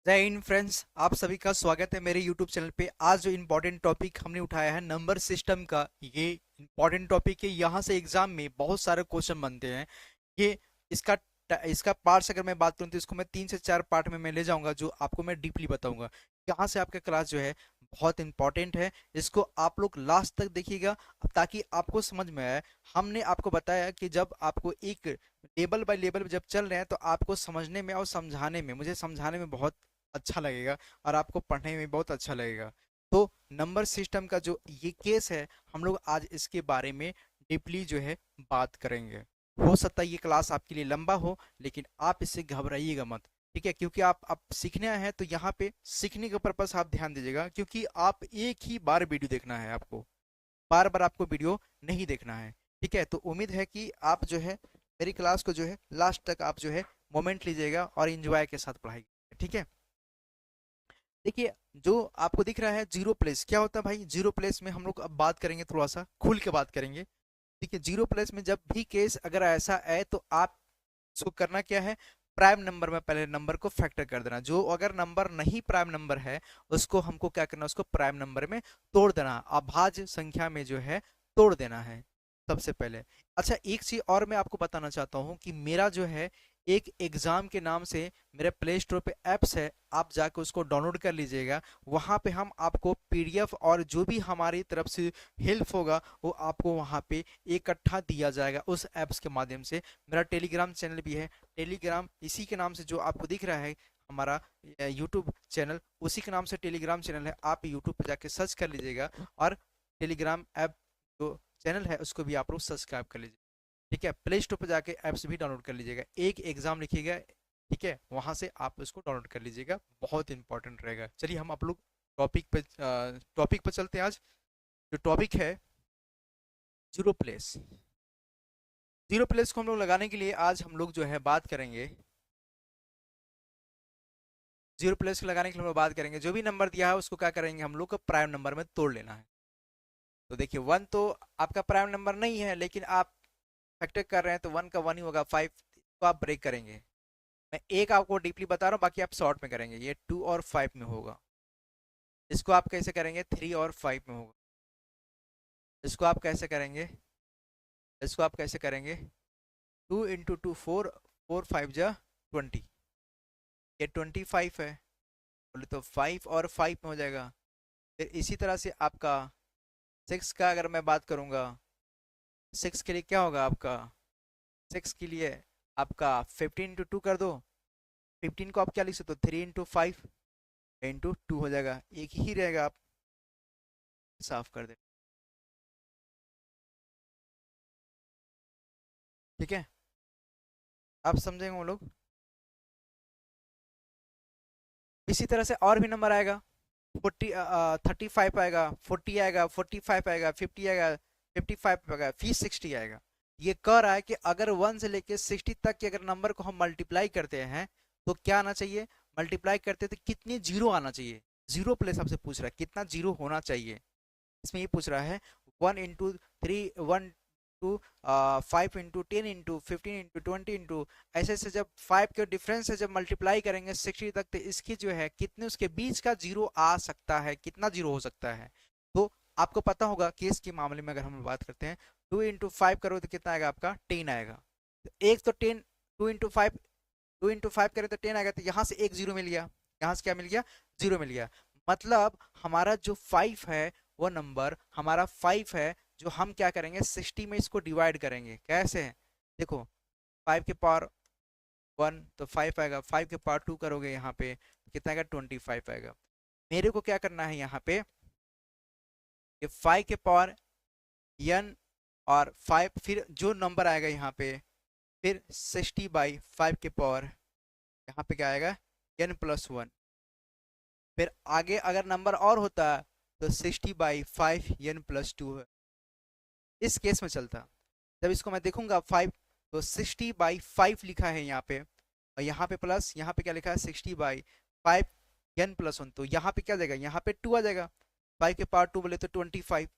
जय हिंद फ्रेंड्स, आप सभी का स्वागत है मेरे यूट्यूब चैनल पे। आज जो इम्पोर्टेंट टॉपिक हमने उठाया है नंबर सिस्टम का, ये इम्पोर्टेंट टॉपिक है। यहाँ से एग्जाम में बहुत सारे क्वेश्चन बनते हैं। ये इसका इसका पार्ट्स अगर मैं बात करूँ तो इसको मैं 3 से 4 पार्ट में मैं ले जाऊंगा, जो आपको मैं डीपली बताऊंगा। यहाँ से आपका क्लास जो है बहुत इंपॉर्टेंट है। इसको आप लोग लास्ट तक देखिएगा ताकि आपको समझ में आए। हमने आपको बताया कि जब आपको एक लेवल बाय लेवल जब चल रहे हैं तो आपको समझने में और समझाने में, मुझे समझाने में बहुत अच्छा लगेगा और आपको पढ़ने में बहुत अच्छा लगेगा। तो नंबर सिस्टम का जो ये केस है, हम लोग आज इसके बारे में डीपली जो है बात करेंगे। हो सकता है ये क्लास आपके लिए लंबा हो, लेकिन आप इससे घबराइएगा मत। ठीक है, क्योंकि आप सीखने आए हैं तो यहाँ पे सीखने का पर्पस आप ध्यान दीजिएगा, क्योंकि आप एक ही बार वीडियो देखना है आपको, बार बार आपको वीडियो नहीं देखना है। ठीक है, तो उम्मीद है कि आप जो है मेरी क्लास को जो है लास्ट तक आप जो है मोमेंट लीजिएगा और इंजॉय के साथ पढ़ाई। ठीक है, देखिए, जो आपको दिख रहा है जीरो प्लेस, क्या होता है भाई? जीरो प्लेस में हम लोग अब बात करेंगे, थोड़ा सा खुल के बात करेंगे। ठीक है, जीरो प्लेस में जब भी केस अगर ऐसा है तो आप इसको करना क्या है, प्राइम नंबर में पहले नंबर को फैक्टर कर देना। जो अगर नंबर नहीं प्राइम नंबर है उसको हमको क्या करना, उसको प्राइम नंबर में तोड़ देना, अभाज्य संख्या में जो है तोड़ देना है सबसे पहले। अच्छा, एक चीज और मैं आपको बताना चाहता हूँ कि मेरा जो है एक एग्जाम के नाम से मेरे प्ले स्टोर पे ऐप्स है, आप जाकर उसको डाउनलोड कर लीजिएगा। वहाँ पे हम आपको पीडीएफ और जो भी हमारी तरफ से हेल्प होगा वो आपको वहाँ पे इकट्ठा दिया जाएगा उस ऐप्स के माध्यम से। मेरा टेलीग्राम चैनल भी है, टेलीग्राम इसी के नाम से जो आपको दिख रहा है हमारा यूट्यूब चैनल, उसी के नाम से टेलीग्राम चैनल है। आप यूट्यूब पे जाके सर्च कर लीजिएगा और टेलीग्राम ऐप जो चैनल है उसको भी आप लोग सब्सक्राइब कर लीजिए। ठीक है, प्ले स्टोर पर जाके ऐप्स भी डाउनलोड कर लीजिएगा, एक एग्जाम लिखिएगा। ठीक है, वहां से आप उसको डाउनलोड कर लीजिएगा, बहुत इंपॉर्टेंट रहेगा। चलिए हम आप लोग टॉपिक पे चलते हैं। आज जो टॉपिक है जीरो प्लेस, जीरो प्लेस को हम लोग लगाने के लिए आज हम लोग जो है बात करेंगे। जीरो प्लेस को लगाने के लिए हम लोग बात करेंगे, जो भी नंबर दिया है उसको क्या करेंगे, हम लोग को प्राइम नंबर में तोड़ लेना है। तो देखिए, वन तो आपका प्राइम नंबर नहीं है, लेकिन आप फैक्टर कर रहे हैं तो वन का वन ही होगा, फाइव को आप ब्रेक करेंगे। मैं एक आपको डीपली बता रहा हूँ, बाकी आप शॉर्ट में करेंगे। ये 2 और 5 में होगा। इसको आप कैसे करेंगे, 3 और 5 में होगा। इसको आप कैसे करेंगे, इसको आप कैसे करेंगे, 2 × 2 4, 4 × 5 = 20। ये 25 है, बोले तो 5 और 5 में हो जाएगा। फिर इसी तरह से आपका 6 का अगर मैं बात करूंगा, 6 के लिए क्या होगा आपका, 6 के लिए आपका 15 × 2 कर दो। 15 को आप क्या लिख सकते हो, 3 × 5 × 2 हो जाएगा, एक ही रहेगा। आप साफ कर दे। ठीक है, आप समझेंगे वो लोग। इसी तरह से और भी नंबर आएगा, 35 आएगा, 40 आएगा, 45 आएगा, 50 आएगा, 55 आएगा, फिर 60 आएगा। ये कह रहा है कि अगर 1 से लेके 60 तक के अगर नंबर को हम मल्टीप्लाई करते हैं तो क्या आना चाहिए, मल्टीप्लाई करते तो कितने जीरो आना चाहिए। जीरो प्लेस आपसे पूछ रहा है कितना जीरो होना चाहिए। इसमें ये पूछ रहा है 1 × 3, 1 × 5 × 10 × 15 × 20 ऐसे ऐसे जब 5 के डिफरेंस से जब मल्टीप्लाई करेंगे 60 तक, तो इसकी जो है कितने उसके बीच का जीरो आ सकता है, कितना जीरो हो सकता है। तो आपको पता होगा कि इसके मामले में अगर हम बात करते हैं, 2 × 5 करो तो कितना आएगा आपका, 10 आएगा। तो एक तो 10, 2 × 5, 2 × 5 करें तो 10 आएगा, तो यहाँ से एक जीरो मिल गया, यहाँ से क्या मिल गया, जीरो मिल गया। मतलब हमारा जो 5 है वो नंबर हमारा 5 है, जो हम क्या करेंगे 60 में इसको डिवाइड करेंगे। कैसे है, देखो, 5 के पावर 1 तो 5 आएगा, 5 के पावर 2 करोगे यहाँ पे तो कितना आएगा, 25 आएगा। मेरे को क्या करना है यहाँ पे, कि 5 के पावर n और 5, फिर जो नंबर आएगा यहाँ पे, फिर 60/5 के पावर, यहाँ पे क्या आएगा, n+1। फिर आगे अगर नंबर और होता तो 60/5 n+2 है। इस केस में चलता, जब इसको मैं देखूंगा 5, तो 60/5 लिखा है यहाँ पे, और यहाँ पे प्लस, यहाँ पे क्या लिखा है, 60/5 n+1, तो यहाँ पे क्या जाएगा, यहाँ पे 2 आ जाएगा। 5 के पावर 2 बोले तो 25।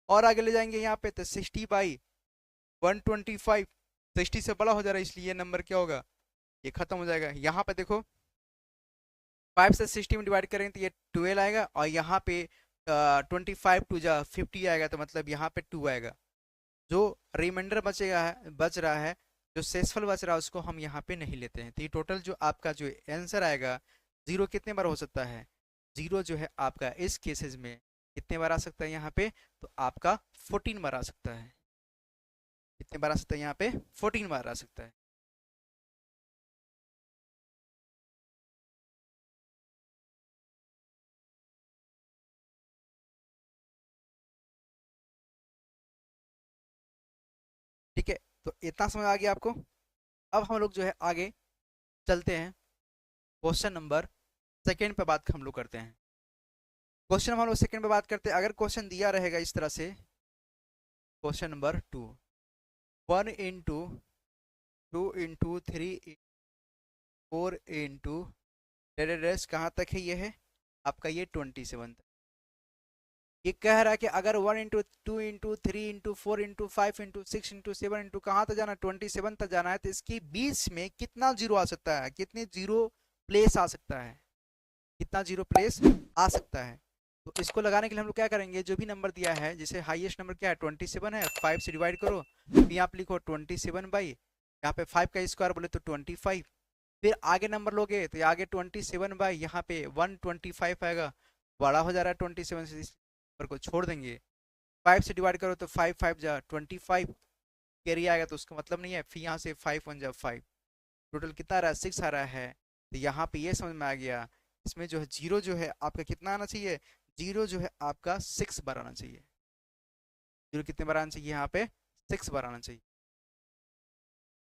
और आगे ले जाएंगे यहाँ पे तो 60/125, 60 से बड़ा हो जा रहा है, इसलिए ये नंबर क्या होगा, ये खत्म हो जाएगा। यहाँ पे देखो 5 से 60 में डिवाइड करेंगे तो ये 12 आएगा, और यहाँ पे 25 टू जा 50 आएगा, तो मतलब यहाँ पे 2 आएगा। जो रिमाइंडर बच रहा है, जो शेषफल बच रहा है, उसको हम यहाँ पे नहीं लेते हैं। तो ये टोटल जो आपका जो आंसर आएगा, जीरो कितने बार हो सकता है, जीरो जो है आपका इस केसेस में कितने बार आ सकता है यहाँ पे, तो आपका 14 बार आ सकता है। कितने बार आ सकता है यहाँ पे, 14 बार आ सकता है। ठीक है, तो इतना समझ आ गया आपको। अब हम लोग जो है आगे चलते हैं, क्वेश्चन नंबर सेकेंड पे बात हम लोग करते हैं। क्वेश्चन हम लोग सेकेंड पे बात करते हैं। अगर क्वेश्चन दिया रहेगा इस तरह से, question number 2, 1 into 2 into 3 4 into रेस कहाँ तक है, ये है आपका ये 27 तक। ये कह रहा है कि अगर 1 into 2 into 3 into 4 into 5 into 6 into 7 into कहाँ तक जाना है, 27 तक जाना है, तो इसके बीच में कितना जीरो आ सकता है, कितने जीरो प्लेस आ सकता है, कितना जीरो प्लेस आ सकता है। तो इसको लगाने के लिए हम लोग क्या करेंगे, जो भी नंबर दिया है, जैसे हाईएस्ट नंबर क्या है 27 है, 5 से डिवाइड करो, फिर यहाँ पे लिखो 27 बाई, यहाँ पे 5 का स्क्वायर बोले तो 25, फिर आगे नंबर लोगे तो आगे 27 बाई यहाँ पे 125 आएगा, बड़ा हो जा रहा है 27 से, इस नंबर को छोड़ देंगे, 5 से डिवाइड करो तो 5 5 जा 25, कैरी आएगा तो उसका मतलब नहीं है, फिर यहाँ से 5 1 जा 5, टोटल कितना आ रहा है 6 आ रहा है। तो यहाँ पे ये समझ में आ गया, इसमें जो है जीरो जो है आपका कितना आना चाहिए, जीरो जो है आपका 6 बार आना चाहिए। जीरो कितने बार आना चाहिए यहाँ पे, 6 बार आना चाहिए।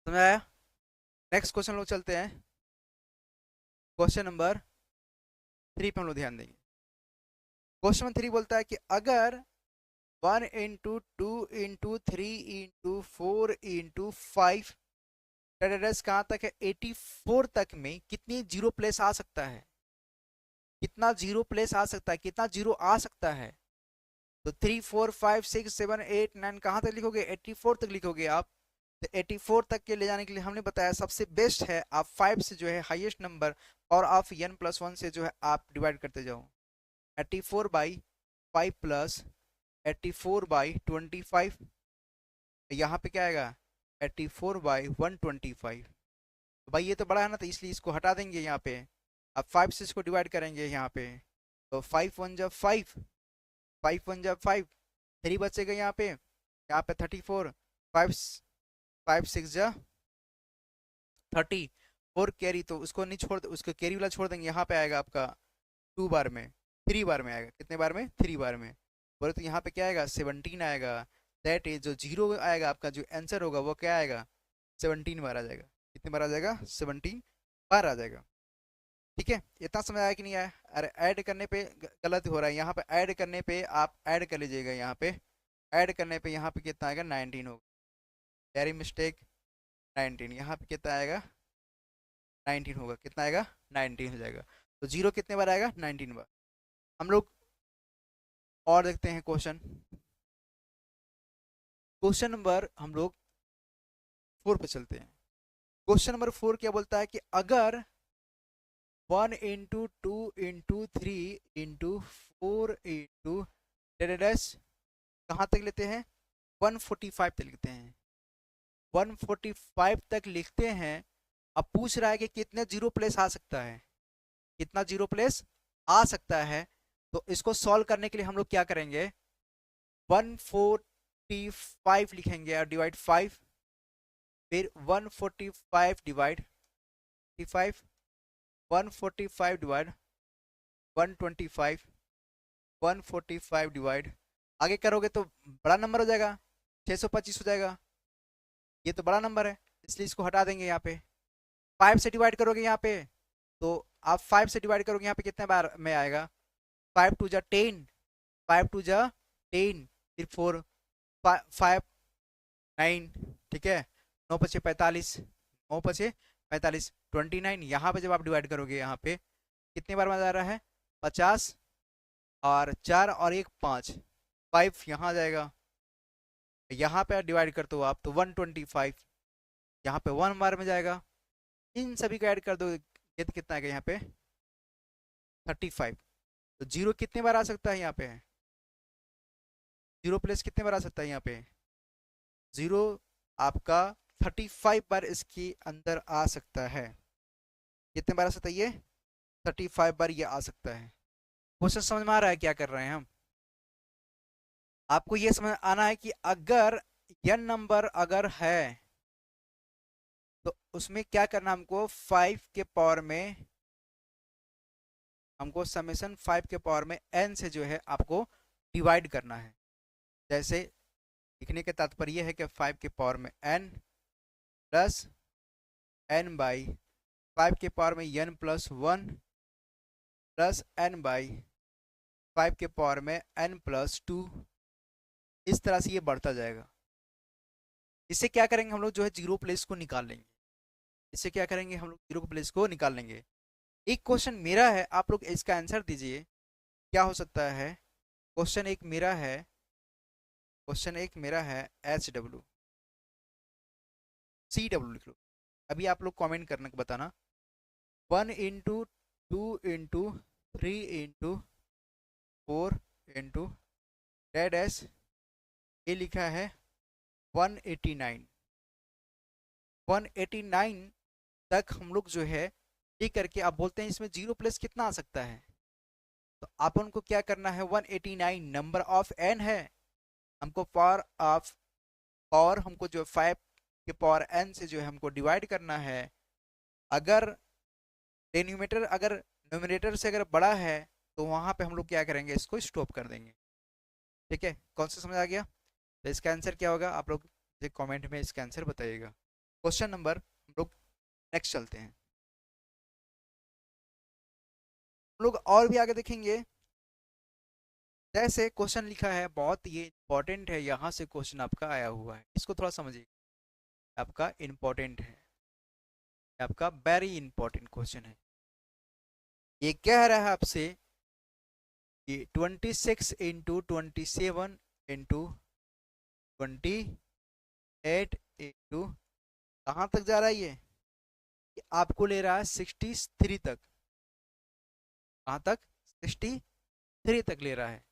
समझ आया। नेक्स्ट क्वेश्चन लोग चलते हैं, क्वेश्चन नंबर 3 पे हम लोग ध्यान देंगे। क्वेश्चन नंबर 3 बोलता है कि अगर 1 इंटू 2 इंटू 3 इंटू 4 इंटू 5 कहाँ तक है, 84 तक में कितनी जीरो प्लेस आ सकता है, कितना जीरो प्लेस आ सकता है, कितना जीरो आ सकता है। तो 3 4 5 6 7 8 9 कहाँ तक लिखोगे, 84 तक लिखोगे आप। तो 84 तक के ले जाने के लिए हमने बताया सबसे बेस्ट है आप 5 से जो है हाईएस्ट नंबर और ऑफ n+1 से जो है आप डिवाइड करते जाओ। 84 बाई 5 प्लस 84 बाई 25, यहाँ पे क्या आएगा 84 बाई 125। तो भाई ये तो बड़ा है ना, तो इसलिए इसको हटा देंगे यहाँ पे। अब 5 से इसको डिवाइड करेंगे यहाँ पे, तो 5 1 जा 5, 5 1 जा 5, 3 बचेगा यहाँ पे 34, 5 5 6 जा 30, 4 कैरी, तो उसको नहीं छोड़, उसको कैरी वाला छोड़ देंगे, यहाँ पे आएगा आपका 2 बार में, 3 बार में आएगा, कितने बार में, 3 बार में। बोले तो यहाँ पे क्या आएगा 17 आएगा। दैट इज जो जीरो आएगा आपका जो आंसर होगा वो क्या आएगा 17 बार आ जाएगा। कितने बार आ जाएगा, 17 बार आ जाएगा। ठीक है, इतना समझ आया कि नहीं आया। अरे ऐड करने पे गलत हो रहा है, यहाँ पे ऐड करने पे आप ऐड कर लीजिएगा, यहाँ पे ऐड करने पे यहाँ पे कितना आएगा 19 होगा, वेरी मिस्टेक 19, यहाँ पे कितना आएगा 19 होगा, कितना आएगा 19 हो जाएगा। तो जीरो कितने बार आएगा 19 बार। हम लोग और देखते हैं क्वेश्चन, क्वेश्चन नंबर हम लोग 4 पे चलते हैं। क्वेश्चन नंबर 4 क्या बोलता है कि अगर 1 इंटू 2 इंटू 3 इंटू 4 इंटू कहाँ तक लेते हैं 145 तक लिखते हैं, 145 तक लिखते हैं। अब पूछ रहा है कि कितने जीरो प्लेस आ सकता है, कितना जीरो प्लेस आ सकता है। तो इसको सॉल्व करने के लिए हम लोग क्या करेंगे, 145 लिखेंगे और डिवाइड 5, फिर 145 डिवाइड 55, 145 डिवाइड 125, 145 डिवाइड, आगे करोगे तो बड़ा नंबर हो जाएगा 625 हो जाएगा, ये तो बड़ा नंबर है इसलिए इसको हटा देंगे। यहाँ पे 5 से डिवाइड करोगे यहाँ पे, तो आप 5 से डिवाइड करोगे यहाँ पे कितने बार में आएगा, 5 2 जा 10, 5 2 जा 10, फिर 4 5 9, ठीक है, 9 5 45, 9 5 45 29, यहाँ पे जब आप डिवाइड करोगे यहाँ पे कितने बार में आ रहा है 50, और 4 और 1 5, 5 यहाँ आ जाएगा, यहाँ पे डिवाइड करते हो आप तो 125, यहाँ पे 1 बार में जाएगा। इन सभी को ऐड कर दो, ये तो कितना आएगा यहाँ पे 35। तो जीरो कितने बार आ सकता है यहाँ पे? जीरो प्लेस कितने बार आ सकता है यहाँ पे? जीरो आपका 35 बार इसके अंदर आ सकता है। कितने बार आ सकता है ये? 35 बार ये आ सकता है। क्वेश्चन समझ में आ रहा है क्या कर रहे हैं हम? आपको ये समझ आना है कि अगर n नंबर अगर है तो उसमें क्या करना हमको, 5 के पावर में, हमको समेशन 5 के पावर में n से जो है आपको डिवाइड करना है। जैसे लिखने के तात्पर्य है कि 5 के पावर में n प्लस n बाई 5 के पावर में n plus 1 plus n by 5 के पावर में n प्लस 2। इस तरह से ये बढ़ता जाएगा। इससे क्या करेंगे हम लोग, जो है जीरो प्लेस को निकाल लेंगे। इससे क्या करेंगे हम लोग, जीरो प्लेस को निकाल लेंगे। एक क्वेश्चन मेरा है, आप लोग इसका आंसर दीजिए क्या हो सकता है। क्वेश्चन एक मेरा है HW CW लिख लो। अभी आप लोग कमेंट करने को बताना। 1 into 2 into 3 into 4 into dash, ये लिखा है 189। 189 तक हम लोग जो है ये करके आप बोलते हैं इसमें जीरो प्लस कितना आ सकता है। तो आप उनको क्या करना है, 189 नंबर ऑफ n है, हमको पावर ऑफ, और हमको जो 5 के पावर n से जो है हमको डिवाइड करना है। अगर डिनोमिनेटर अगर न्यूमरेटर से अगर बड़ा है तो वहां पे हम लोग क्या करेंगे, इसको स्टॉप कर देंगे। ठीक है, कौन सा समझ आ गया? तो इसका आंसर क्या होगा, आप लोग कमेंट में इसका आंसर बताइएगा। क्वेश्चन नंबर हम लोग नेक्स्ट चलते हैं। हम लोग और भी आगे देखेंगे। जैसे क्वेश्चन लिखा है, बहुत ये इंपॉर्टेंट है, यहाँ से क्वेश्चन आपका आया हुआ है, इसको थोड़ा समझिए। आपका इंपॉर्टेंट है, आपका वेरी इंपॉर्टेंट क्वेश्चन है। ये कह रहा है आपसे कि 26 इंटू 27 इंटू 28 इंटू, कहाँ तक जा रहा है ये आपको ले रहा है 63 तक। कहाँ तक? 63 तक ले रहा है।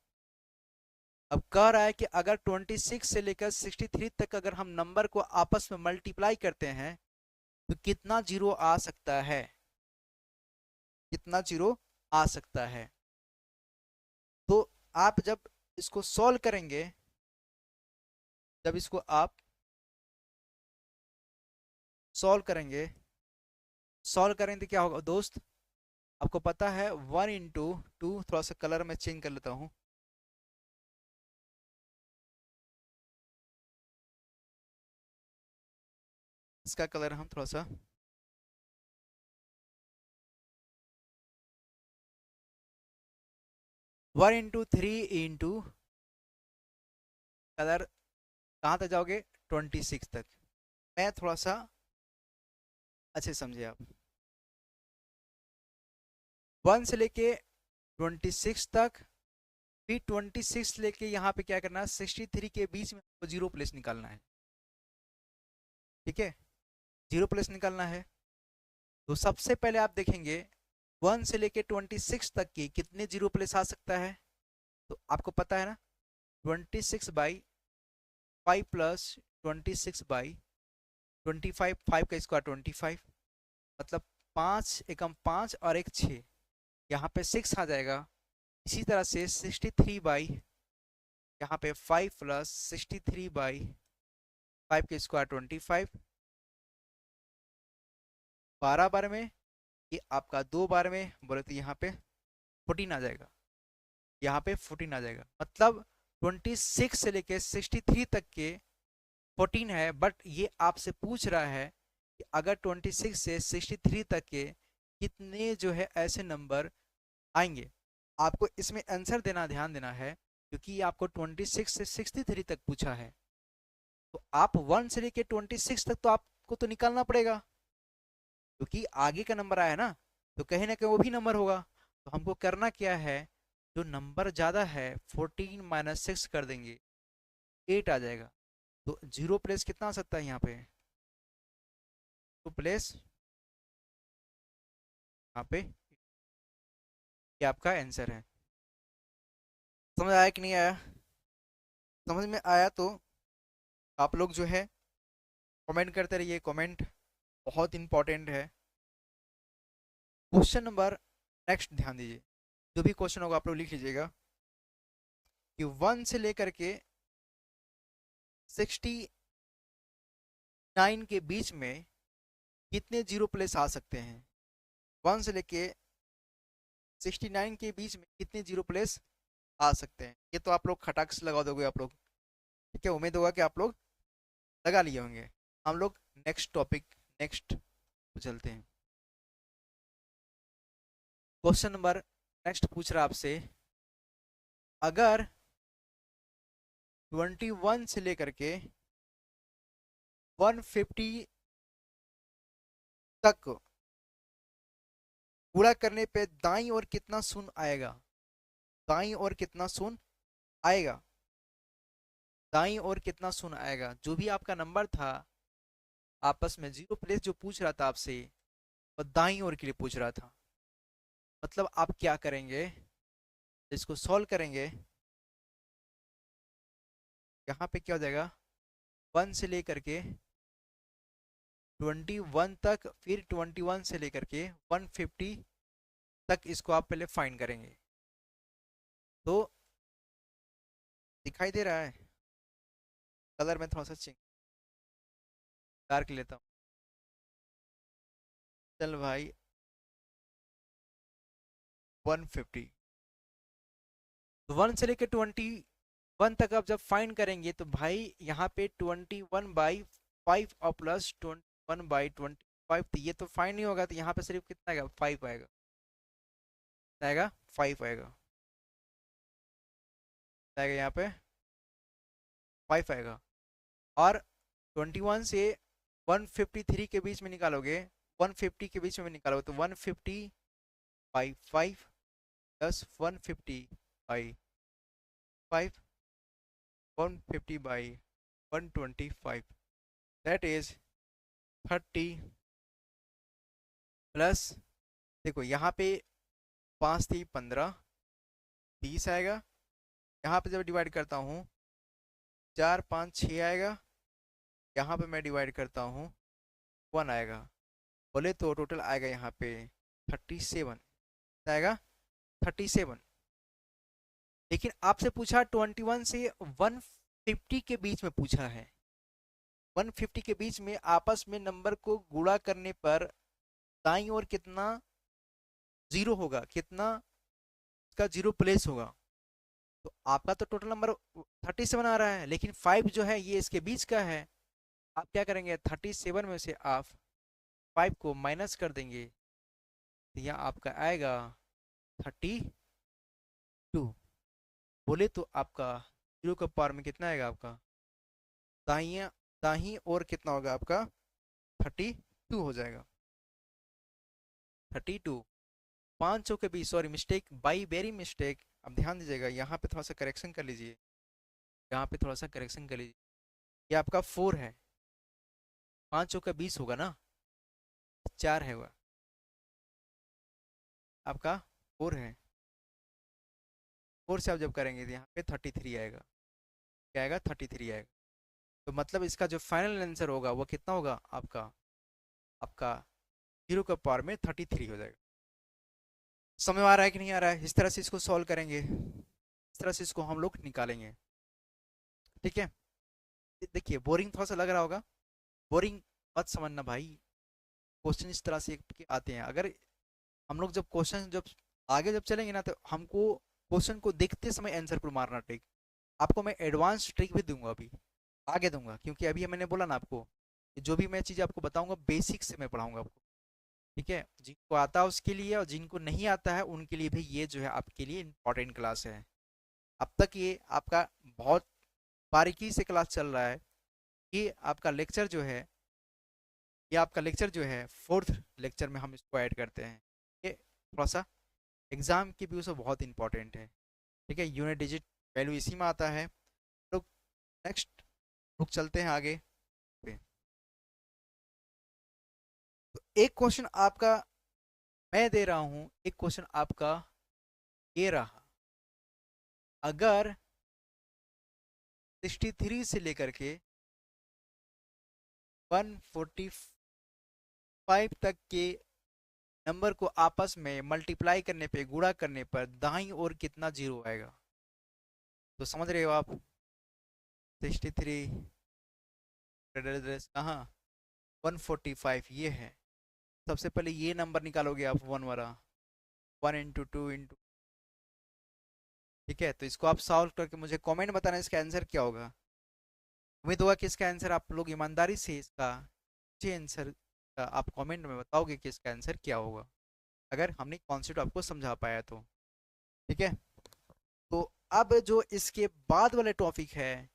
अब कह रहा है कि अगर 26 से लेकर 63 तक अगर हम नंबर को आपस में मल्टीप्लाई करते हैं तो कितना जीरो आ सकता है, कितना जीरो आ सकता है। तो आप जब इसको सॉल्व करेंगे, जब इसको आप सॉल्व करेंगे तो क्या होगा दोस्त, आपको पता है 1 इंटू 2, थोड़ा सा कलर में चेंज कर लेता हूँ। इसका कलर हम थोड़ा सा 1 इंटू 3 इंटू कलर, कहाँ तक जाओगे? 26 तक। मैं थोड़ा सा अच्छे समझे आप। 1 से लेके 26 तक, फिर 26 लेके यहाँ पे क्या करना है, 63 के बीच में तो जीरो प्लेस निकालना है। ठीक है, जीरो प्लेस निकालना है। तो सबसे पहले आप देखेंगे 1 से लेके 26 तक की कितने जीरो प्लेस आ सकता है। तो आपको पता है ना, 26 बाई 5 प्लस 26 बाई 25, 5 का स्क्वायर 25, मतलब 5 एकम 5 और एक 6, यहाँ पे 6 आ जाएगा। इसी तरह से 63 बाई, यहाँ पे 5 प्लस 63 बाई 5 के स्क्वायर 25, 12 बार में, ये आपका 2 बार में बोले तो यहाँ पे 14 आ जाएगा। यहाँ पे 14 आ जाएगा, मतलब 26 से लेके 63 तक के 14 है। बट ये आपसे पूछ रहा है कि अगर 26 से 63 तक के कितने जो है ऐसे नंबर आएंगे। आपको इसमें आंसर देना, ध्यान देना है, क्योंकि ये आपको 26 से 63 तक पूछा है। तो आप 1 से लेके 26 तक तो आपको तो निकालना पड़ेगा, क्योंकि आगे का नंबर आया ना, तो कहीं ना कहीं वो भी नंबर होगा। तो हमको करना क्या है, जो नंबर ज़्यादा है 14 माइनस 6 कर देंगे, 8 आ जाएगा। तो जीरो प्लेस कितना आ सकता है यहाँ पे, तो प्लेस यहाँ पे ये आपका आंसर है। समझ आया कि नहीं आया? समझ में आया तो आप लोग जो है कमेंट करते रहिए, कमेंट बहुत इंपॉर्टेंट है। क्वेश्चन नंबर नेक्स्ट ध्यान दीजिए, जो भी क्वेश्चन होगा आप लोग लिख लीजिएगा कि 1 से लेकर के 69 के बीच में कितने जीरो प्लेस आ सकते हैं। 1 से लेके 69 के बीच में कितने जीरो प्लेस आ सकते हैं। ये तो आप लोग खटाक से लगा दोगे आप लोग, ठीक है, उम्मीद होगा कि आप लोग लगा लिए होंगे। हम लोग नेक्स्ट टॉपिक, नेक्स्ट चलते हैं। क्वेश्चन नंबर नेक्स्ट पूछ रहा आपसे, अगर 21 से लेकर के 150 तक गुणा करने पे दाईं ओर कितना शून्य आएगा। दाईं ओर कितना शून्य आएगा, दाईं ओर कितना शून्य आएगा। जो भी आपका नंबर था आपस में जीरो प्लेस जो पूछ रहा था आपसे, वो दाईं ओर के लिए पूछ रहा था। मतलब आप क्या करेंगे, इसको सॉल्व करेंगे। यहाँ पे क्या हो जाएगा, 1 से लेकर के 21 तक, फिर 21 से लेकर के 150 तक, इसको आप पहले फाइंड करेंगे। तो दिखाई दे रहा है, कलर में थोड़ा सा चेंज डार्क लेता हूँ। चल भाई 150, तो 1 से लेकर 21 तक आप जब फाइंड करेंगे तो भाई यहाँ पे 21/5 और प्लस 21/25, तो ये तो फाइंड नहीं होगा, तो यहाँ पे सिर्फ कितना आएगा, 5 आएगा। कितना आएगा, 5 आएगा। कितना आएगा यहाँ पे, 5 आएगा। और 21 से 153 के बीच में निकालोगे, 150 के बीच में निकालोगे तो 150/5 प्लस 150/5, 150/125, दैट इज 30 प्लस, देखो यहाँ पे 5 थी 15, 30 आएगा। यहाँ पे जब डिवाइड करता हूँ 4 5 6 आएगा। यहाँ पे मैं डिवाइड करता हूँ 1 आएगा। बोले तो टोटल आएगा यहाँ पे 37 आएगा, 37। लेकिन आपसे पूछा 21 से 150 के बीच में पूछा है। 150 के बीच में आपस में नंबर को गुणा करने पर दाईं ओर कितना जीरो होगा, कितना का जीरो प्लेस होगा। तो आपका तो टोटल नंबर 37 आ रहा है, लेकिन 5 जो है ये इसके बीच का है। आप क्या करेंगे, 37 में से आप 5 को माइनस कर देंगे, तो यहाँ आपका आएगा 32। बोले तो आपका जीरो का पावर में कितना आएगा आपका, दाहिया दाहिनी ओर कितना होगा आपका, 32 हो जाएगा। 32, 5 के बीच, sorry mistake, by very mistake. अब ध्यान दीजिएगा, यहाँ पे थोड़ा सा करेक्शन कर लीजिए, यहाँ पे थोड़ा सा करेक्शन कर लीजिए। ये आपका 4 है, 5 का 20 होगा ना, 4 है वह आपका 4 है। 4 से आप जब करेंगे तो यहाँ पे 33 आएगा। क्या आएगा, 33 आएगा। तो मतलब इसका जो फाइनल आंसर होगा वो कितना होगा आपका, आपका जीरो का पावर में 33 हो जाएगा। समझ में आ रहा है कि नहीं आ रहा है? इस तरह से इसको सॉल्व करेंगे, इस तरह से इसको हम लोग निकालेंगे, ठीक है। देखिए बोरिंग थोड़ा सा लग रहा होगा, बोरिंग मत समझना भाई। क्वेश्चन इस तरह से आते हैं। अगर हम लोग जब क्वेश्चन जब आगे जब चलेंगे ना, तो हमको क्वेश्चन को देखते समय आंसर पर मारना ट्रिक। आपको मैं एडवांस ट्रिक भी दूंगा, अभी आगे दूंगा, क्योंकि अभी मैंने बोला ना आपको कि जो भी मैं चीज़ आपको बताऊंगा बेसिक से मैं पढ़ाऊंगा आपको, ठीक है। जिनको आता है उसके लिए, और जिनको नहीं आता है उनके लिए भी ये जो है आपके लिए इम्पोर्टेंट क्लास है। अब तक ये आपका बहुत बारीकी से क्लास चल रहा है। ये आपका लेक्चर जो है, ये आपका लेक्चर जो है 4th लेक्चर में हम इसको ऐड करते हैं। ये थोड़ा सा एग्जाम के व्यू से बहुत इंपॉर्टेंट है, ठीक है। यूनिट डिजिट वैल्यू इसी में आता है। तो नेक्स्ट बुक चलते हैं आगे पे। तो एक क्वेश्चन आपका मैं दे रहा हूँ, एक क्वेश्चन आपका ये रहा। अगर 63 से लेकर के 145 तक के नंबर को आपस में मल्टीप्लाई करने पे, गुणा करने पर दाईं ओर कितना जीरो आएगा? तो समझ रहे हो आप? 63 कहाँ, 145 ये है। सबसे पहले ये नंबर निकालोगे आप, वन वाला, 1 × 2 × ठीक है। तो इसको आप सॉल्व करके मुझे कमेंट बताना इसका आंसर क्या होगा। उम्मीद होगा कि इसका आंसर आप लोग ईमानदारी से इसका अच्छे आंसर का आप कमेंट में बताओगे कि इसका आंसर क्या होगा, अगर हमने कॉन्सेप्ट आपको समझा पाया तो। ठीक है। तो अब जो इसके बाद वाले टॉपिक है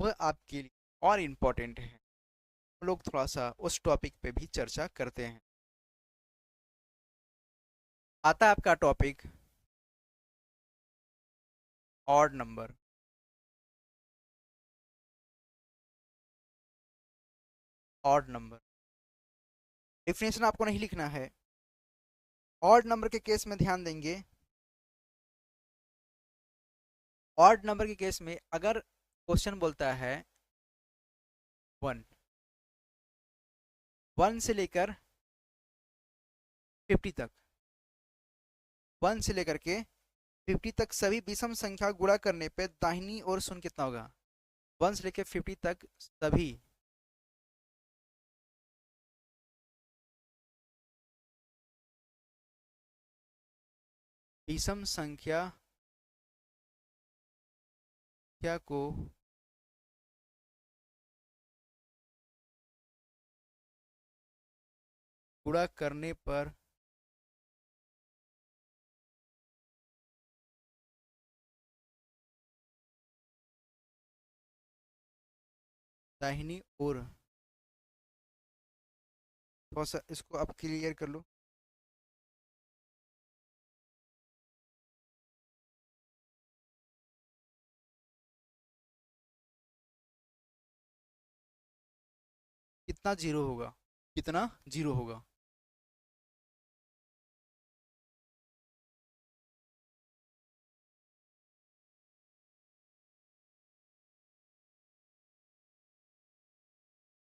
वह आपके लिए और इम्पोर्टेंट है, हम लोग थोड़ा सा उस टॉपिक पे भी चर्चा करते हैं। आता है आपका topic odd number. Odd number definition आपको नहीं लिखना है। ऑड नंबर के केस में ध्यान देंगे। ऑड नंबर के केस में अगर क्वेश्चन बोलता है 1, 1 से लेकर 50 तक, 1 से लेकर के 50 तक सभी विषम संख्या गुणा करने पे दाहिनी ओर शून्य कितना होगा? 1 से लेकर 50 तक सभी विषम संख्या क्या को गुणा करने पर दाहिनी ओर, थोड़ा सा इसको आप क्लियर कर लो। कितना जीरो होगा? कितना जीरो होगा?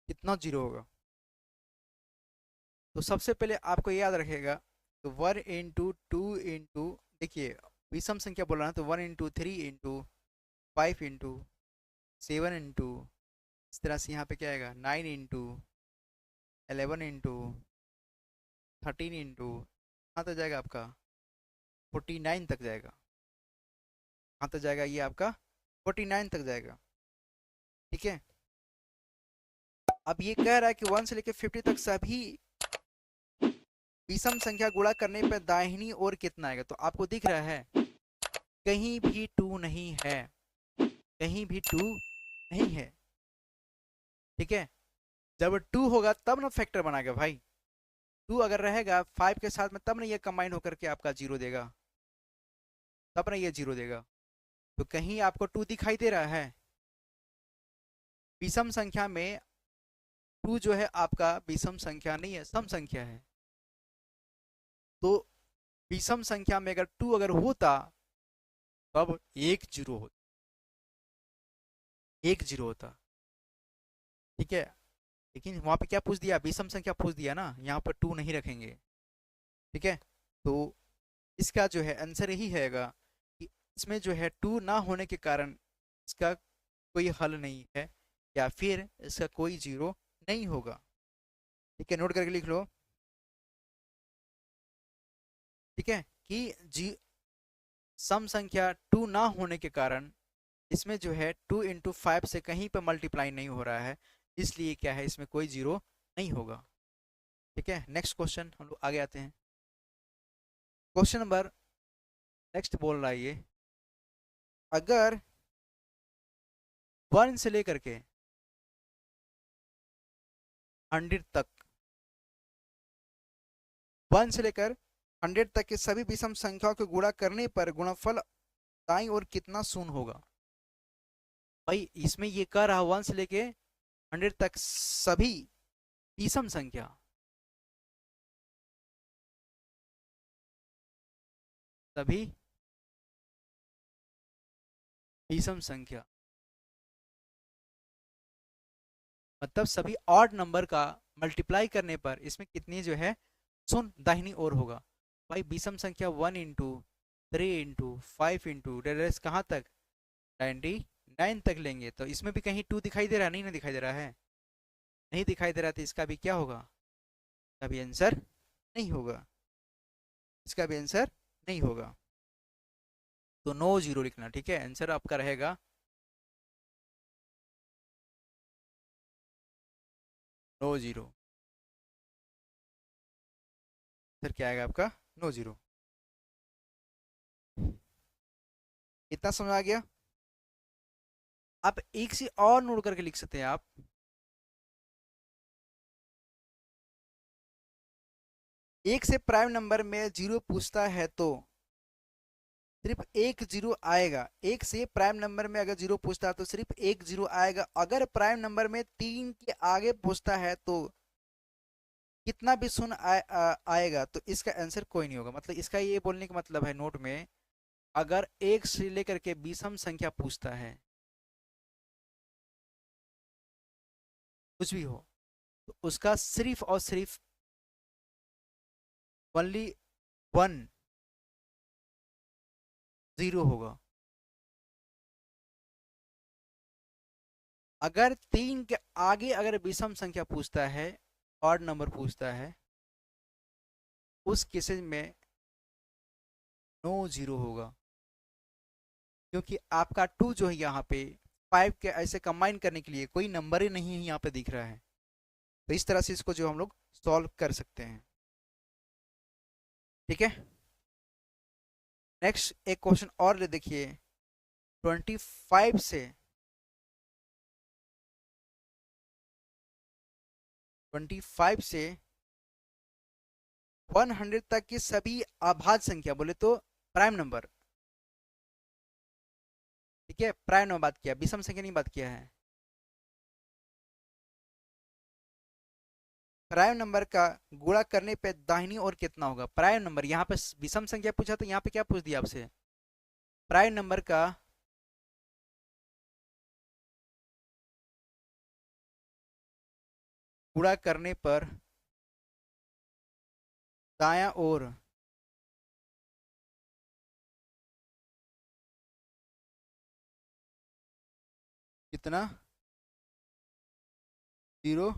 कितना जीरो होगा? तो सबसे पहले आपको याद रखेगा, तो 1 × 2 × देखिए विषम संख्या बोल रहा है तो 1 × 3 × 5 × 7 इस तरह से यहाँ पे क्या आएगा, 9 × 11 × 13 कहाँ तक जाएगा आपका? 49 तक जाएगा। कहाँ तक जाएगा ये आपका? 49 तक जाएगा। ठीक है। अब ये कह रहा है कि 1 से लेकर 50 तक सभी विषम संख्या गुणा करने पर दाहिनी ओर कितना आएगा? तो आपको दिख रहा है कहीं भी 2 नहीं है, कहीं भी 2 नहीं है। ठीक है। जब 2 होगा तब ना फैक्टर बनाएगा भाई। 2 अगर रहेगा 5 के साथ में तब ना ये कंबाइन होकर के आपका जीरो देगा, तब ना ये जीरो देगा। तो कहीं आपको 2 दिखाई दे रहा है? विषम संख्या में 2 जो है आपका विषम संख्या नहीं है, सम संख्या है। तो विषम संख्या में अगर 2 अगर होता तब एक जीरो होता, एक जीरो होता। ठीक है। लेकिन वहां पे क्या पूछ दिया? विषम संख्या पूछ दिया ना, यहाँ पर 2 नहीं रखेंगे। ठीक है। तो इसका जो है आंसर यही हैगा कि इसमें जो है 2 ना होने के कारण इसका कोई हल नहीं है, या फिर इसका कोई जीरो नहीं होगा। ठीक है, नोट करके लिख लो। ठीक है कि जी सम संख्या 2 ना होने के कारण इसमें जो है 2 × 5 से कहीं पर मल्टीप्लाई नहीं हो रहा है, इसलिए क्या है, इसमें कोई जीरो नहीं होगा। ठीक है। नेक्स्ट क्वेश्चन हम लोग आगे आते हैं। क्वेश्चन नंबर नेक्स्ट बोल रहा है ये, अगर 1 से लेकर के 100 तक, 1 से लेकर 100 तक के सभी विषम संख्याओं को गुणा करने पर गुणनफल दाईं ओर कितना शून्य होगा? भाई इसमें ये कह रहा 1 से लेके 100 तक सभी विषम संख्या, सभी विषम संख्या, मतलब सभी ऑड नंबर का मल्टीप्लाई करने पर इसमें कितनी जो है सुन दाहिनी ओर होगा। भाई विषम संख्या 1 इंटू 3 इंटू 5 इंटू कहाँ तक 99 तक लेंगे, तो इसमें भी कहीं 2 दिखाई दे रहा है? नहीं ना दिखाई दे रहा है, नहीं दिखाई दे रहा, तो इसका भी क्या होगा, इसका भी आंसर नहीं होगा, इसका भी आंसर नहीं होगा। तो नो जीरो लिखना, ठीक है, आंसर आपका रहेगा नो जीरो। सर क्या आएगा आपका? No zero. इतना समझ आ गया? आप एक से और नोट करके लिख सकते हैं आप। एक से प्राइम नंबर में जीरो पूछता है तो सिर्फ एक जीरो आएगा। एक से प्राइम नंबर में अगर जीरो पूछता है तो सिर्फ एक जीरो आएगा। अगर प्राइम नंबर में 3 के आगे पूछता है तो कितना भी शून्य आएगा, तो इसका आंसर कोई नहीं होगा। मतलब इसका ये बोलने का मतलब है नोट में, अगर एक से लेकर के विषम संख्या पूछता है, कुछ भी हो, तो उसका सिर्फ और सिर्फ ओनली वन जीरो होगा। अगर 3 के आगे अगर विषम संख्या पूछता है, ऑड नंबर पूछता है, उस केसेस में नो जीरो होगा, क्योंकि आपका 2 जो है यहाँ पे 5 के ऐसे कंबाइन करने के लिए कोई नंबर ही नहीं है यहाँ पे दिख रहा है। तो इस तरह से इसको जो हम लोग सॉल्व कर सकते हैं, ठीक है। नेक्स्ट एक क्वेश्चन और ले देखिए। 25 से 25 से 100 तक की सभी अभाज्य संख्या, बोले तो प्राइम नंबर, ठीक है, प्राइम नंबर बात किया, विषम संख्या नहीं बात किया है। प्राइम नंबर का गुणा करने पे दाहिनी ओर कितना होगा? प्राइम नंबर, यहाँ पे विषम संख्या पूछा तो यहाँ पे क्या पूछ दिया आपसे? प्राइम नंबर का गुणा करने पर दाया ओर कितना जीरो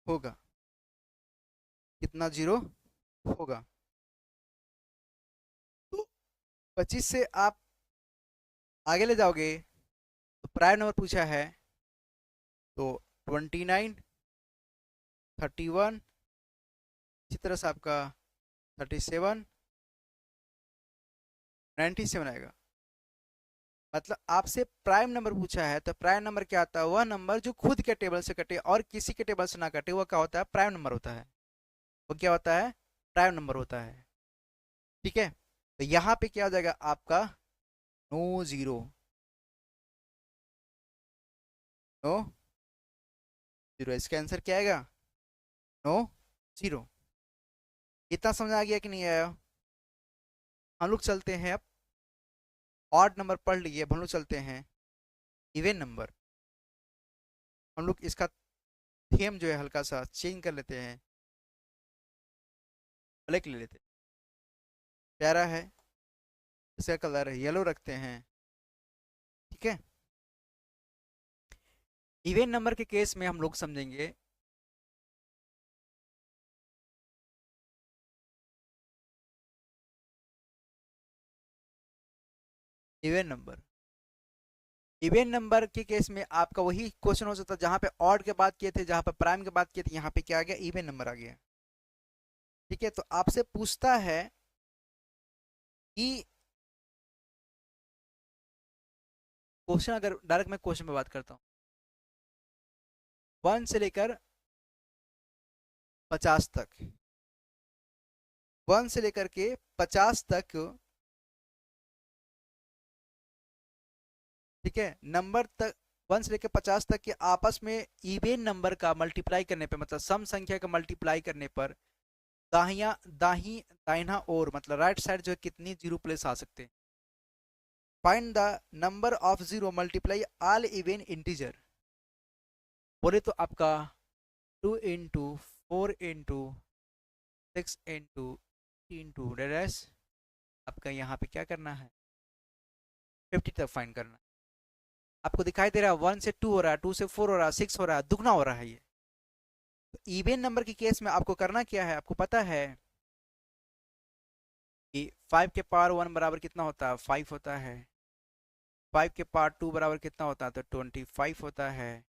होगा? कितना जीरो होगा? तो 25 से आप आगे ले जाओगे तो प्राइम नंबर पूछा है, तो 29, 31, इसी तरह से आपका 37, 97 आएगा। मतलब आपसे प्राइम नंबर पूछा है तो प्राइम नंबर क्या आता है? वह नंबर जो खुद के टेबल से कटे और किसी के टेबल से ना कटे, वह क्या होता है? प्राइम नंबर होता है। वो क्या होता है? प्राइम नंबर होता है, ठीक है। तो यहाँ पे क्या हो जाएगा आपका? नो जीरो, नो जीरो, इसका आंसर क्या आएगा? No zero. इतना समझ आ गया कि नहीं आया? हम लोग चलते हैं अब, ऑड नंबर पढ़ लिए, अब हम लोग चलते हैं इवन नंबर। हम लोग इसका थीम जो है हल्का सा चेंज कर लेते हैं, ब्लैक ले लेते हैं, प्यारा है, इसका कलर येलो रखते हैं, ठीक है। इवन नंबर के केस में हम लोग समझेंगे इवन नंबर। इवन नंबर के केस में आपका वही क्वेश्चन हो सकता है जहां पे ऑड के बात किए थे, जहां पे प्राइम के बात किए थे, यहाँ पे क्या आ गया? इवन नंबर आ गया, ठीक है। तो आपसे पूछता है कि क्वेश्चन, अगर डायरेक्ट मैं क्वेश्चन पे बात करता हूँ, 1 से लेकर 50 तक, 1 से लेकर के 50 तक, ठीक है, नंबर तक 1 से लेकर 50 तक के आपस में इवन नंबर का मल्टीप्लाई करने पे, मतलब सम संख्या का मल्टीप्लाई करने पर दाहिया दाही दाहिना और मतलब राइट साइड जो है कितनी जीरो प्लेस आ सकते हैं। Find the number of zero multiply all even integer. बोले तो आपका 2 into 4 into 6 into रेस आपका यहाँ पे क्या करना है, 50 तक फाइंड करना है। आपको दिखाई दे रहा है 1 से 2 हो रहा है, 2 से 4 हो रहा है, 6 हो रहा है, दुगना हो रहा है ये। तो इवन नंबर के केस में आपको करना क्या है, आपको पता है कि 5 के पावर 1 बराबर कितना होता है, 5 होता है। 5 के पावर 2 बराबर कितना होता है, तो 25 होता है।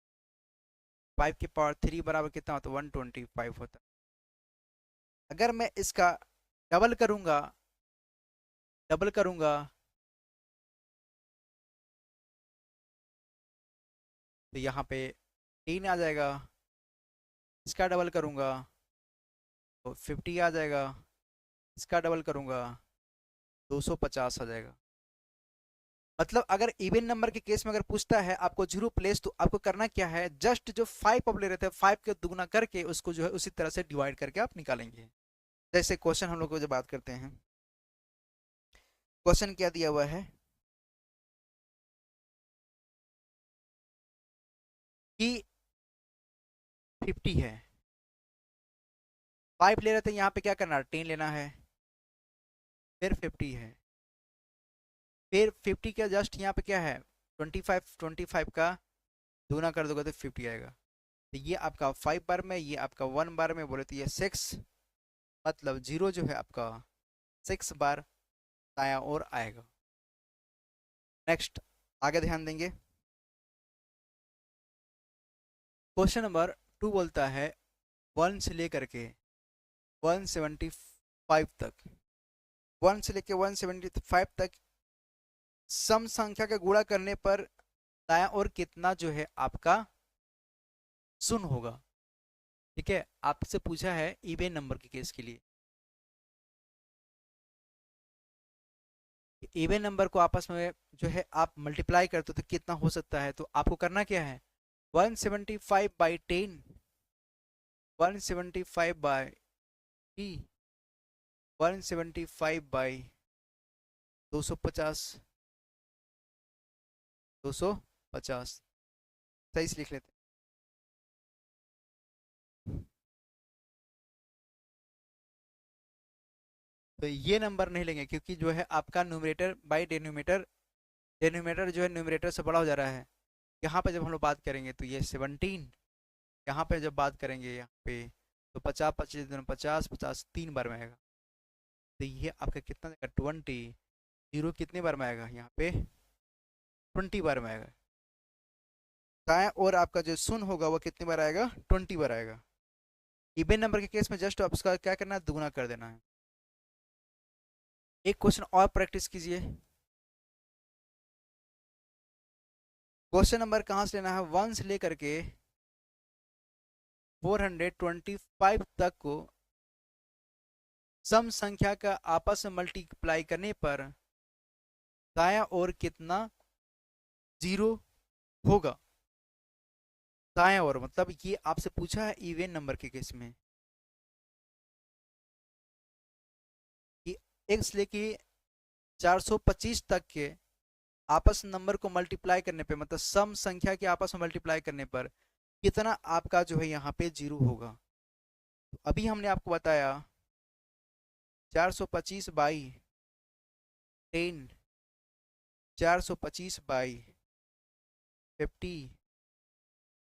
5 के पावर 3 बराबर कितना होता है, 125 होता है। अगर मैं इसका डबल करूंगा, डबल करूंगा तो यहाँ पे 3 आ जाएगा। इसका डबल करूंगा तो 50 आ जाएगा। इसका डबल करूंगा 250 आ जाएगा। मतलब अगर इवन नंबर के केस में अगर पूछता है आपको जीरो प्लेस, तो आपको करना क्या है, जस्ट जो 5 आप ले रहे थे 5 के दुगना करके उसको जो है उसी तरह से डिवाइड करके आप निकालेंगे। जैसे क्वेश्चन हम लोग को जब बात करते हैं, क्वेश्चन क्या दिया हुआ है कि 50 है, 5 ले रहे थे, यहाँ पे क्या करना है, 10 लेना है। फिर 50 है, फिर 50 का जस्ट यहाँ पे क्या है 25, 25 का दुगना कर दोगे तो 50 आएगा। तो ये आपका 5 बार में, ये आपका 1 बार में, बोले तो ये 6, मतलब जीरो जो है आपका 6 बार दाया और आएगा। नेक्स्ट आगे ध्यान देंगे। क्वेश्चन नंबर 2 बोलता है 1 से लेकर के 175 तक, 1 से लेकर 175 तक सम संख्या का गुणा करने पर दाया और कितना जो है आपका शून्य होगा। ठीक है, आपसे पूछा है इवन नंबर के केस के लिए। इवन नंबर को आपस में जो है आप मल्टीप्लाई करते हो तो कितना हो सकता है, तो आपको करना क्या है, 175/10, 175/t, 175/250, 250 सही से लिख लेते हैं। तो ये नंबर नहीं लेंगे क्योंकि जो है आपका न्यूमरेटर बाई डेनोमीटर, डेनोमीटर जो है न्यूमरेटर से बड़ा हो जा रहा है। यहाँ पे जब हम लोग बात करेंगे तो ये 17, यहाँ पे जब बात करेंगे यहाँ पे तो 50, 25 दिन 50, 50 3 बार में आएगा। तो ये आपका कितना आएगा 20, जीरो कितने बार में आएगा यहाँ पे 20 बार में आएगा। दाएं और आपका जो शून्य होगा वो कितनी बार आएगा 20 बार आएगा। इवन नंबर के केस में जस्ट आप उसका क्या करना है, दुगुना कर देना है। एक क्वेश्चन और प्रैक्टिस कीजिए। क्वेश्चन नंबर कहाँ से लेना है, 1 से लेकर के 425 तक को सम संख्या का आपस में मल्टीप्लाई करने पर दाया और कितना जीरो होगा। दाया और मतलब ये आपसे पूछा है इवन नंबर के केस में कि एक से लेके 425 तक के आपस नंबर को मल्टीप्लाई करने पे, मतलब सम संख्या के आपस में मल्टीप्लाई करने पर कितना आपका जो है यहाँ पे जीरो होगा। तो अभी हमने आपको बताया 425/10, 425/50,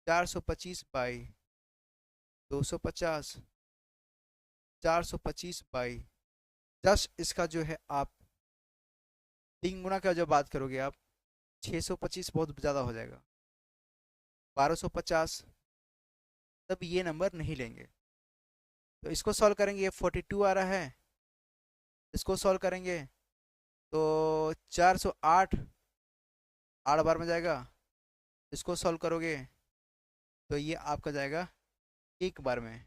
425/250, 425 जस्ट इसका जो है आप 3 गुना का जब बात करोगे आप 625 बहुत ज़्यादा हो जाएगा, 1250, तब ये नंबर नहीं लेंगे। तो इसको सॉल्व करेंगे, ये 42 आ रहा है, इसको सॉल्व करेंगे तो 408 8 बार में जाएगा। इसको सॉल्व करोगे तो ये आपका जाएगा 1 बार में,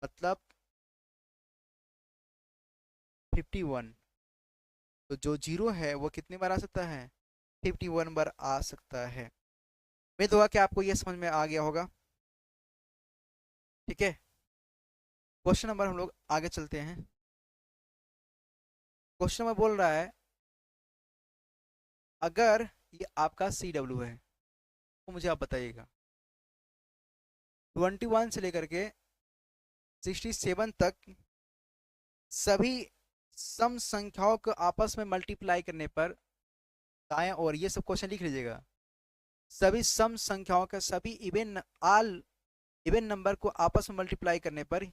मतलब 51। तो जो जीरो है वो कितनी बार आ सकता है, 51 बार आ सकता है। उम्मीद होगा कि आपको ये समझ में आ गया होगा। ठीक है, क्वेश्चन नंबर हम लोग आगे चलते हैं। क्वेश्चन नंबर बोल रहा है, अगर ये आपका सी डब्ल्यू है तो मुझे आप बताइएगा 21 से लेकर के 67 तक सभी सम संख्याओं को आपस में मल्टीप्लाई करने पर दाएं, और ये सब क्वेश्चन लिख लीजिएगा, सभी सम संख्याओं का सभी इवन आल इवन नंबर को आपस में मल्टीप्लाई करने पर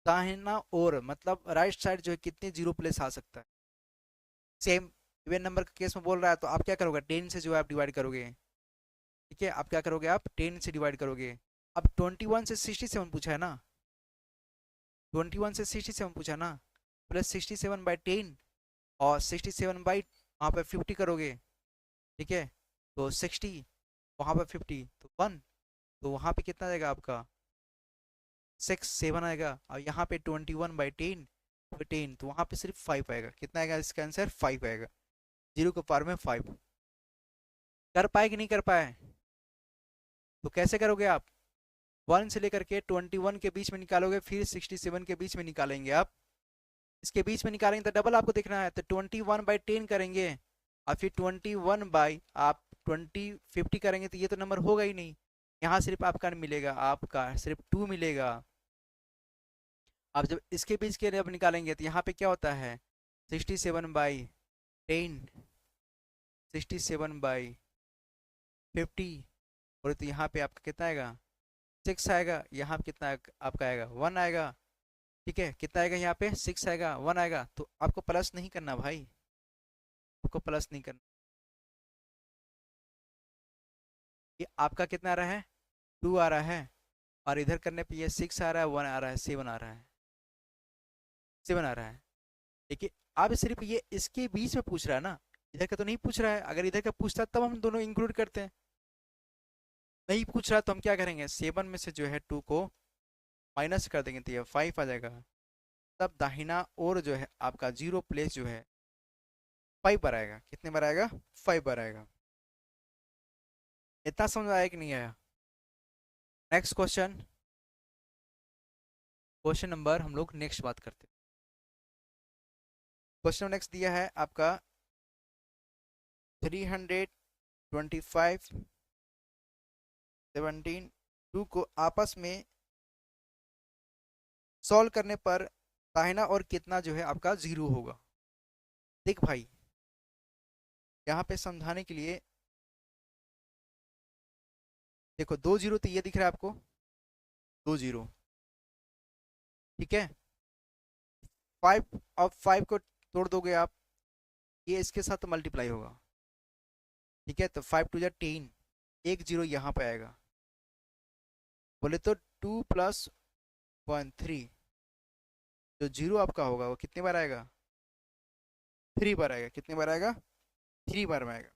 दाहिना और मतलब राइट साइड जो है कितने जीरो प्लेस आ सकता है। सेम इवन नंबर के केस में बोल रहा है तो आप क्या करोगे, 10 से जो है आप डिवाइड करोगे। ठीक है, आप क्या करोगे, आप 10 से डिवाइड करोगे। अब 21 से 67 पूछा है ना, 21 से 67 पूछा ना, प्लस 67/10 और 67 वहाँ पे 50 करोगे। ठीक है, तो 60 वहाँ पे 50 तो 1, तो वहाँ पे कितना आएगा आपका 7 आएगा। और यहाँ पे 21/10 तो 10, तो वहाँ पे सिर्फ 5 आएगा। कितना आएगा इसका आंसर, 5 आएगा। जीरो के पावर में 5। कर पाए कि नहीं कर पाए, तो कैसे करोगे आप, 1 से लेकर के 21 के बीच में निकालोगे, फिर 67 के बीच में निकालेंगे आप। इसके बीच में निकालेंगे तो डबल आपको देखना है, तो 21/10 करेंगे और फिर 21 बाई आप 50 करेंगे, तो ये तो नंबर होगा ही नहीं। यहाँ सिर्फ आपका मिलेगा, आपका सिर्फ 2 मिलेगा। अब जब इसके बीच के जब निकालेंगे तो यहाँ पे क्या होता है, 67/10, 67/50, और तो यहाँ पे आपका कितना आएगा 6 आएगा। यहाँ पे कितना आपका आएगा 1 आएगा। ठीक है, कितना आएगा यहाँ पे 6 आएगा, 1 आएगा। तो आपको प्लस नहीं करना भाई, आपको प्लस नहीं करना। ये आपका कितना आ रहा है, 2 आ रहा है, और इधर करने पे ये 6 आ रहा है, 1 आ रहा है, 7 आ रहा है, 7 आ रहा है। देखिए, अब सिर्फ ये इसके बीच में पूछ रहा है ना, इधर का तो नहीं पूछ रहा है। अगर इधर का पूछता तब हम दोनों इंक्लूड करते हैं। नहीं पूछ रहा तो हम क्या करेंगे, 7 में से जो है 2 को माइनस कर देंगे तो ये 5 आ जाएगा। तब दाहिना और जो है आपका जीरो प्लेस जो है 5 पर आएगा। कितने बार आएगा, 5 बार आएगा। इतना समझ आया कि नहीं आया। नेक्स्ट क्वेश्चन, क्वेश्चन नंबर हम लोग नेक्स्ट बात करते हैं। क्वेश्चन नेक्स्ट दिया है आपका 325 17 2 को आपस में सॉल्व करने पर दाहिना और कितना जो है आपका जीरो होगा। देख भाई, यहाँ पे समझाने के लिए देखो, 2 जीरो तो ये दिख रहा है आपको, 2 जीरो। ठीक है, 5, अब 5 को तोड़ दोगे आप, ये इसके साथ मल्टीप्लाई होगा। ठीक है, तो 5 2 जा 10, एक जीरो यहाँ पे आएगा। बोले तो 2 + 1 3, जो जीरो आपका होगा वो कितने बार आएगा, 3 बार आएगा। कितने बार आएगा, 3 बार में आएगा।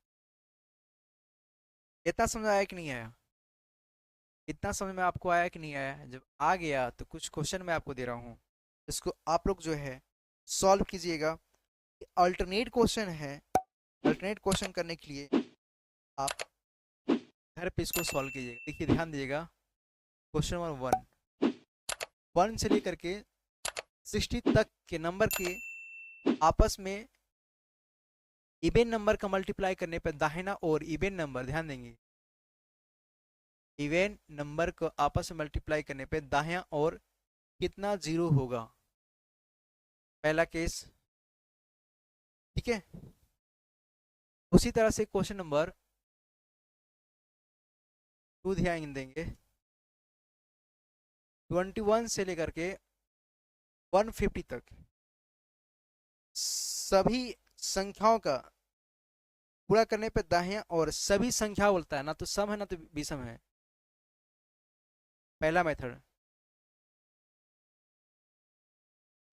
इतना समझ आया कि नहीं आया, इतना समझ में आपको आया कि नहीं आया। जब आ गया तो कुछ क्वेश्चन मैं आपको दे रहा हूँ, इसको आप लोग जो है सॉल्व कीजिएगा। अल्टरनेट क्वेश्चन है, अल्टरनेट क्वेश्चन करने के लिए आप घर पे इसको सॉल्व कीजिएगा। देखिए, ध्यान दीजिएगा, क्वेश्चन नंबर 1 से लेकर के 60 तक के नंबर के आपस में इवन नंबर का मल्टीप्लाई करने पर दाहिना और इवन नंबर, ध्यान देंगे, इवन नंबर को आपस में मल्टीप्लाई करने पे दाहिना और कितना जीरो होगा, पहला केस। ठीक है, उसी तरह से क्वेश्चन नंबर 2 ध्यान देंगे, 21 से लेकर के 150 तक सभी संख्याओं का पूरा करने पे दाहिना और सभी संख्या बोलता है ना, तो सम है ना तो विषम है, पहला मेथड।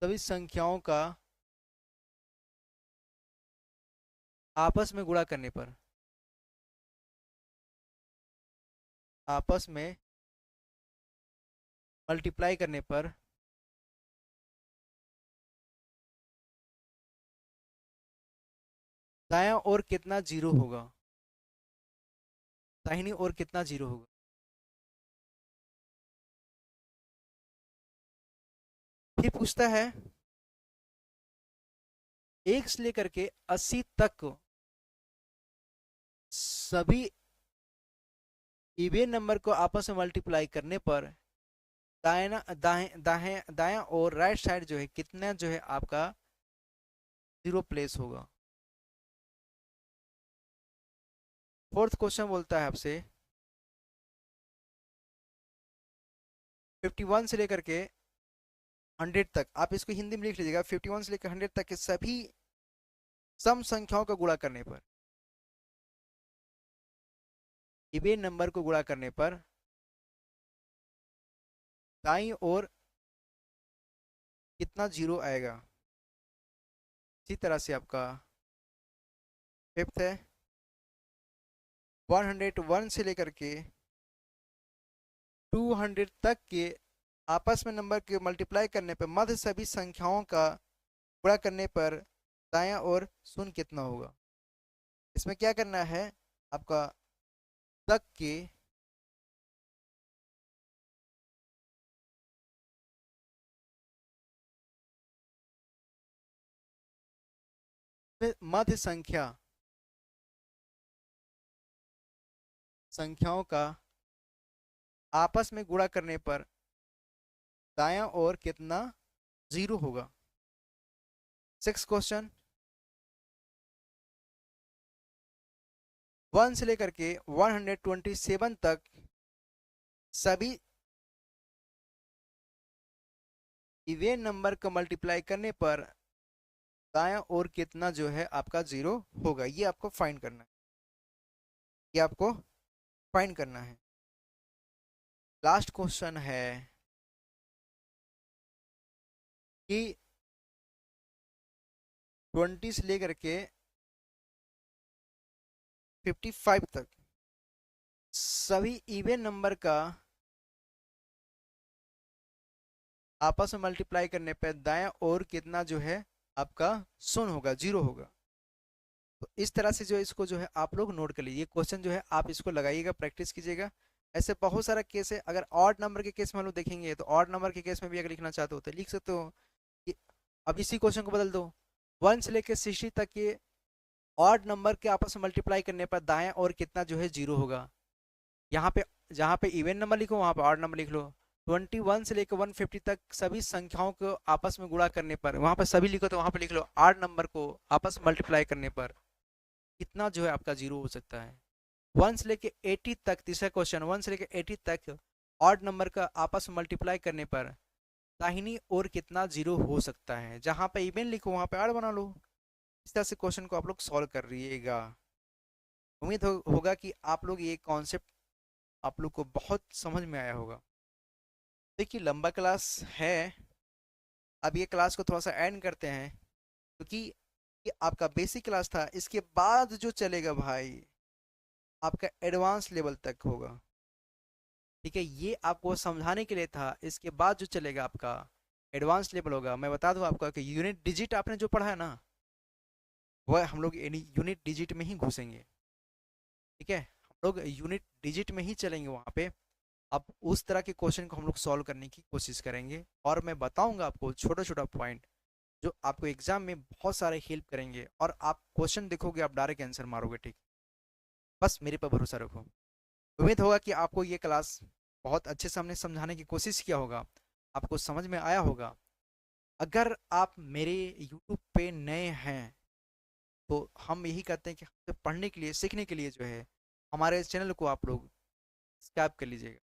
सभी संख्याओं का आपस में गुणा करने पर, आपस में मल्टीप्लाई करने पर दायां और कितना जीरो होगा, दाहिनी और कितना जीरो होगा। फिर पूछता है 1 से लेकर के 80 तक सभी इवन नंबर को आपस में मल्टीप्लाई करने पर दाएं दाएं दाएं दाएं और राइट साइड जो है कितना जो है आपका जीरो प्लेस होगा। फोर्थ क्वेश्चन बोलता है आपसे 51 से लेकर के 100 तक, आप इसको हिंदी में लिख लीजिएगा, 51 से लेकर 100 तक के सभी सम संख्याओं का गुणा करने पर, इवन नंबर को गुणा करने पर दाईं ओर कितना जीरो आएगा। इसी तरह से आपका फिफ्थ है 101 से लेकर के 200 तक के आपस में नंबर के मल्टीप्लाई करने पर मध्य सभी संख्याओं का गुणा करने पर दायां और शून्य कितना होगा। इसमें क्या करना है आपका तक के मध्य संख्याओं का आपस में गुणा करने पर दायां और कितना जीरो होगा। 6 क्वेश्चन 1 से लेकर के 127 तक सभी इवन नंबर का मल्टीप्लाई करने पर दायां और कितना जो है आपका जीरो होगा। ये आपको फाइंड करना है, ये आपको फाइंड करना है। लास्ट क्वेश्चन है कि 20 से लेकर के 55 तक सभी इवन नंबर का आपस में मल्टीप्लाई करने पर दायां और कितना जो है आपका शून्य होगा, जीरो होगा। तो इस तरह से जो इसको जो है आप लोग नोट कर लीजिए, क्वेश्चन जो है आप इसको लगाइएगा, प्रैक्टिस कीजिएगा। ऐसे बहुत सारा केस है, अगर ऑड नंबर के केस में हम लोग देखेंगे तो ऑड नंबर के केस में भी अगर लिखना चाहते हो तो लिख सकते हो। अब इसी क्वेश्चन को बदल दो, 1 से लेकर 60 तक के ऑड नंबर के आपस में मल्टीप्लाई करने पर दाएं और कितना जो है जीरो होगा। यहाँ पे जहाँ पे इवन नंबर लिखो वहाँ पे ऑड नंबर लिख लो। 21 से लेकर 150 तक सभी संख्याओं को आपस में गुणा करने पर, वहाँ पर सभी लिखो तो वहाँ पे लिख लो ऑड नंबर को आपस में मल्टीप्लाई करने पर कितना जो है आपका जीरो हो सकता है। 1 से लेकर 80 तक, तीसरा क्वेश्चन, 1 से लेकर 80 तक ऑड नंबर का आपस में मल्टीप्लाई करने पर दाहिनी ओर कितना जीरो हो सकता है। जहाँ पे इवन लिखो वहाँ पे ऑड बना लो। इस तरह से क्वेश्चन को आप लोग सॉल्व कर रहिएगा। उम्मीद होगा कि आप लोग ये कॉन्सेप्ट आप लोग को बहुत समझ में आया होगा। देखिए लंबा क्लास है, अब ये क्लास को थोड़ा सा एंड करते हैं क्योंकि ये आपका बेसिक क्लास था। इसके बाद जो चलेगा भाई आपका एडवांस लेवल तक होगा, ठीक है। ये आपको समझाने के लिए था, इसके बाद जो चलेगा आपका एडवांस लेवल होगा। मैं बता दूं आपका कि यूनिट डिजिट आपने जो पढ़ा है ना, वह हम लोग यूनिट डिजिट में ही घुसेंगे, ठीक है। हम लोग यूनिट डिजिट में ही चलेंगे वहाँ पे। अब उस तरह के क्वेश्चन को हम लोग सॉल्व करने की कोशिश करेंगे और मैं बताऊंगा आपको छोटा छोटा पॉइंट जो आपको एग्जाम में बहुत सारे हेल्प करेंगे और आप क्वेश्चन देखोगे आप डायरेक्ट आंसर मारोगे, ठीक। बस मेरे पर भरोसा रखो। उम्मीद होगा कि आपको ये क्लास बहुत अच्छे से हमने समझाने की कोशिश किया होगा, आपको समझ में आया होगा। अगर आप मेरे यूट्यूब पे नए हैं तो हम यही कहते हैं कि हमसे पढ़ने के लिए, सीखने के लिए जो है हमारे चैनल को आप लोग सब्सक्राइब कर लीजिएगा।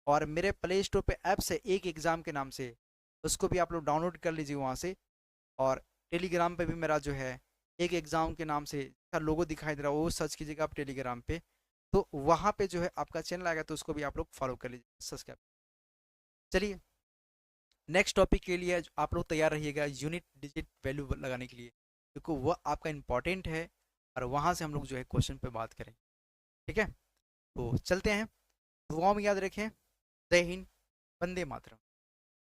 और मेरे प्ले स्टोर पे ऐप्स है एक एग्ज़ाम के नाम से, उसको भी आप लोग डाउनलोड कर लीजिए वहाँ से। और टेलीग्राम पे भी मेरा जो है एक एग्ज़ाम के नाम से लोगो दिखाई दे रहा है, वो सर्च कीजिएगा आप टेलीग्राम पे, तो वहाँ पे जो है आपका चैनल आएगा, तो उसको भी आप लोग फॉलो कर लीजिए, सब्सक्राइब। चलिए नेक्स्ट टॉपिक के लिए आप लोग तैयार रहिएगा यूनिट डिजिट वैल्यू लगाने के लिए, क्योंकि वह आपका इंपॉर्टेंट है और वहाँ से हम लोग जो है क्वेश्चन पे बात करेंगे, ठीक है। तो चलते हैं, दुआओं में याद रखें। जय हिंद, वंदे मातरम।